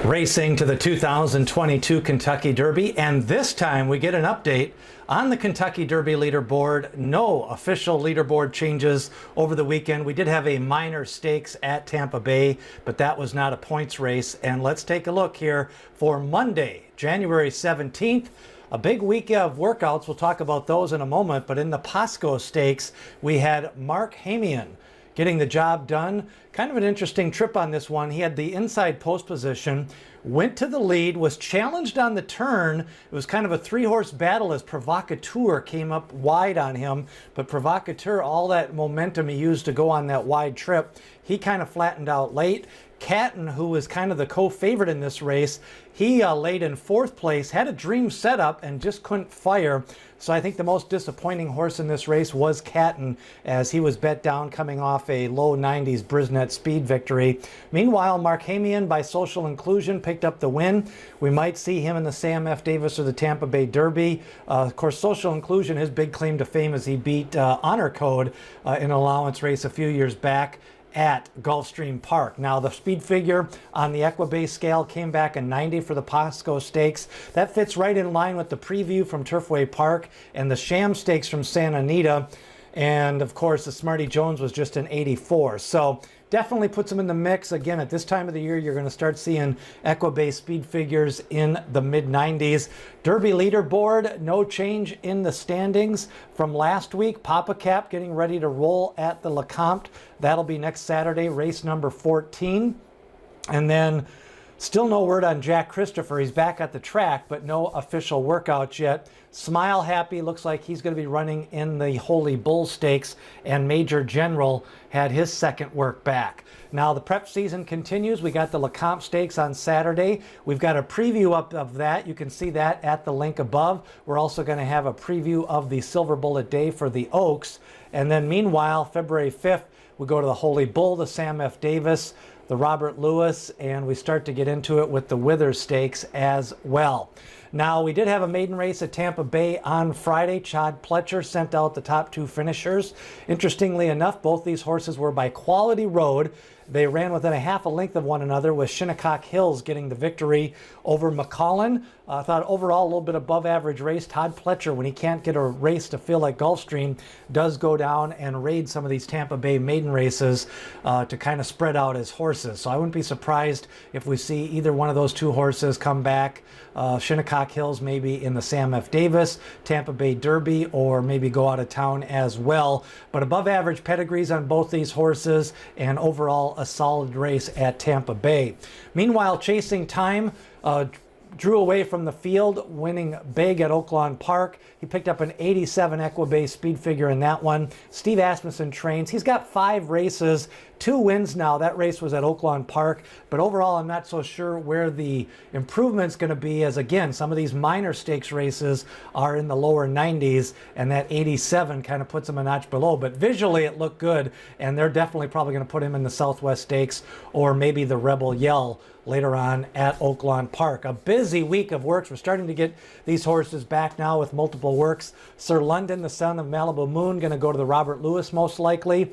Racing to the 2022 Kentucky Derby, and this time we get an update on the Kentucky Derby leaderboard. No official leaderboard changes over the weekend. We did have a minor stakes at Tampa Bay, but that was not a points race. And let's take a look here for Monday, January 17th. A big week of workouts. We'll talk about those in a moment, but in the Pasco Stakes, we had Mark Hamian getting the job done. Kind of an interesting trip on this one. He had the inside post position, went to the lead, was challenged on the turn. It was kind of a three-horse battle as Provocateur came up wide on him, but Provocateur, all that momentum he used to go on that wide trip, he kind of flattened out late. Catton, who was kind of the co-favorite in this race, he laid in fourth place, had a dream setup and just couldn't fire. So I think the most disappointing horse in this race was Catton, as he was bet down coming off a low 90s Brisnet Speed victory. Meanwhile, Mark Hamian, by social inclusion, picked up the win. We might see him in the Sam F. Davis or the Tampa Bay Derby. Of course, social inclusion, his big claim to fame is he beat Honor Code in an allowance race a few years back at Gulfstream Park. Now, the speed figure on the Equibase scale came back a 90 for the Pasco Stakes. That fits right in line with the preview from Turfway Park and the Sham Stakes from Santa Anita. And of course, the Smarty Jones was just an 84. So definitely puts them in the mix. Again, at this time of the year, you're going to start seeing Equibase speed figures in the mid-90s. Derby leaderboard, no change in the standings from last week. Papa Cap getting ready to roll at the Lecomte. That'll be next Saturday, race number 14. And then still no word on Jack Christopher. He's back at the track, but no official workouts yet. Smile Happy looks like he's going to be running in the Holy Bull Stakes, and Major General had his second work back. Now the prep season continues. We got the Lecomte Stakes on Saturday. We've got a preview up of that. You can see that at the link above. We're also going to have a preview of the Silver Bullet Day for the Oaks. And then meanwhile, February 5th, we go to the Holy Bull, the Sam F. Davis, the Robert Lewis, and we start to get into it with the Withers Stakes as well. Now, we did have a maiden race at Tampa Bay on Friday. Chad Pletcher sent out the top two finishers. Interestingly enough, both these horses were by Quality Road. They ran within a half a length of one another, with Shinnecock Hills getting the victory over McCollin. I thought overall a little bit above average race. Todd Pletcher, when he can't get a race to feel like Gulfstream, does go down and raid some of these Tampa Bay maiden races to kind of spread out his horses. So I wouldn't be surprised if we see either one of those two horses come back. Shinnecock Hills maybe in the Sam F. Davis, Tampa Bay Derby, or maybe go out of town as well. But above average pedigrees on both these horses, and overall a solid race at Tampa Bay. Meanwhile, Chasing Time drew away from the field, winning big at Oaklawn Park. He picked up an 87 Equibase speed figure in that one. Steve Asmussen trains. He's got 5 races, 2 wins now. That race was at Oaklawn Park, but overall I'm not so sure where the improvement's going to be, as again, some of these minor stakes races are in the lower 90s, and that 87 kind of puts him a notch below. But visually it looked good, and they're definitely probably going to put him in the Southwest Stakes or maybe the Rebel Yell later on at Oaklawn Park. A busy week of works. We're starting to get these horses back now with multiple works. Sir London, the son of Malibu Moon, going to go to the Robert Lewis most likely.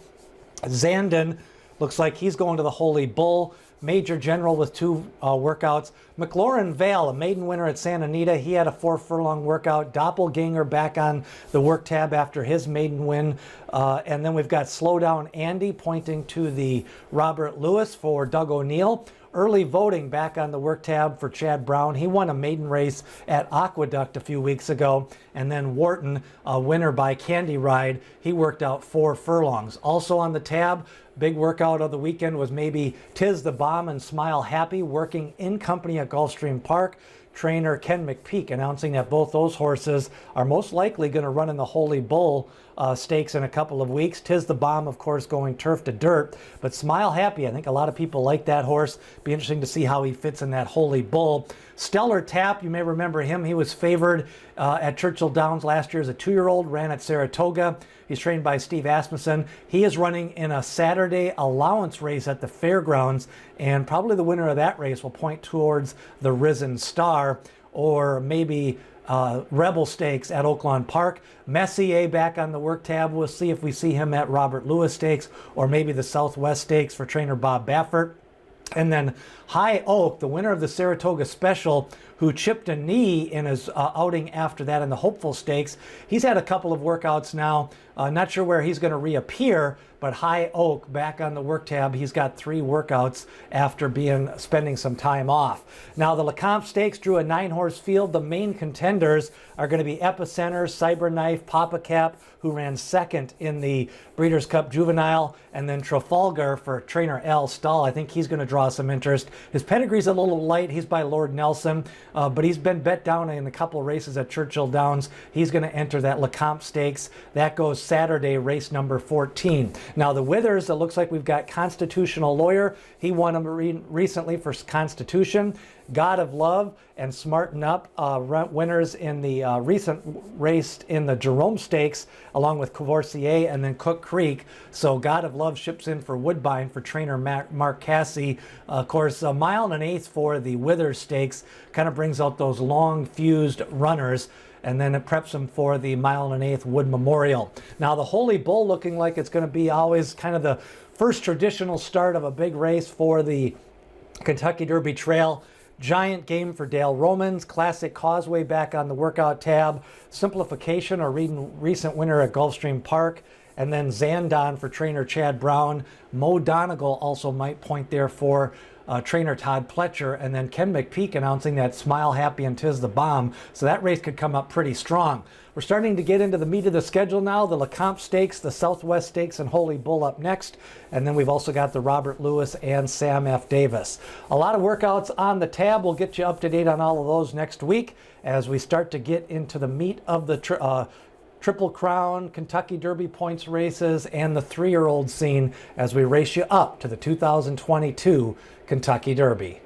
Zandon looks like he's going to the Holy Bull. Major General with 2 workouts. McLaurin Vale, a maiden winner at Santa Anita, he had a 4-furlong workout. Doppelganger back on the work tab after his maiden win. And then we've got Slow Down Andy pointing to the Robert Lewis for Doug O'Neill. Early voting back on the work tab for Chad Brown. He won a maiden race at Aqueduct a few weeks ago. And then Wharton, a winner by Candy Ride, he worked out 4 furlongs. Also on the tab, big workout of the weekend was maybe Tiz the Bomb and Smile Happy, working in company at Gulfstream Park. Trainer Ken McPeak announcing that both those horses are most likely going to run in the Holy Bull Stakes in a couple of weeks. Tiz the Bomb, of course, going turf to dirt, but Smile Happy, I think a lot of people like that horse. Be interesting to see how he fits in that Holy Bull. Stellar Tap, you may remember him. He was favored at Churchill Downs last year as a 2-year-old, ran at Saratoga. He's trained by Steve Asmussen. He is running in a Saturday allowance race at the fairgrounds, and probably the winner of that race will point towards the Risen Star, or maybe Rebel Stakes at Oaklawn Park. Messier back on the work tab. We'll see if we see him at Robert Lewis Stakes or maybe the Southwest Stakes for trainer Bob Baffert. And then High Oak, the winner of the Saratoga Special, who chipped a knee in his outing after that in the Hopeful Stakes. He's had a couple of workouts now. Not sure where he's going to reappear, but High Oak back on the work tab. He's got 3 workouts after spending some time off. Now the Lecomte Stakes drew a 9-horse field. The main contenders are going to be Epicenter, Cyberknife, Papa Cap, who ran second in the Breeders' Cup Juvenile, and then Trafalgar for trainer Al Stahl. I think he's going to draw some interest. His pedigree's a little light. He's by Lord Nelson, but he's been bet down in a couple races at Churchill Downs. He's going to enter that Lecomte Stakes. That goes Saturday, race number 14. Now the Withers, it looks like we've got Constitutional Lawyer. He won recently for Constitution. God of Love and Smarten Up, winners in the recent race in the Jerome Stakes, along with Courvoisier and then Cook Creek. So God of Love ships in for Woodbine for trainer Mark Cassie. Of course, a 1.125 miles for the Withers Stakes kind of brings out those long fused runners, and then it preps them for the 1.125 miles Wood Memorial. Now the Holy Bull looking like it's going to be always kind of the first traditional start of a big race for the Kentucky Derby Trail. Giant game for Dale Romans, Classic Causeway back on the workout tab, Simplification, a recent winner at Gulfstream Park, and then Zandon for trainer Chad Brown. Mo Donegal also might point there for trainer Todd Pletcher, and then Ken McPeak announcing that Smile Happy and 'Tis the Bomb. So that race could come up pretty strong. We're starting to get into the meat of the schedule now. The Lecomte Stakes, the Southwest Stakes, and Holy Bull up next. And then we've also got the Robert Lewis and Sam F. Davis. A lot of workouts on the tab. We'll get you up to date on all of those next week as we start to get into the meat of the Triple Crown, Kentucky Derby points races, and the 3-year-old scene as we race you up to the 2022 Kentucky Derby.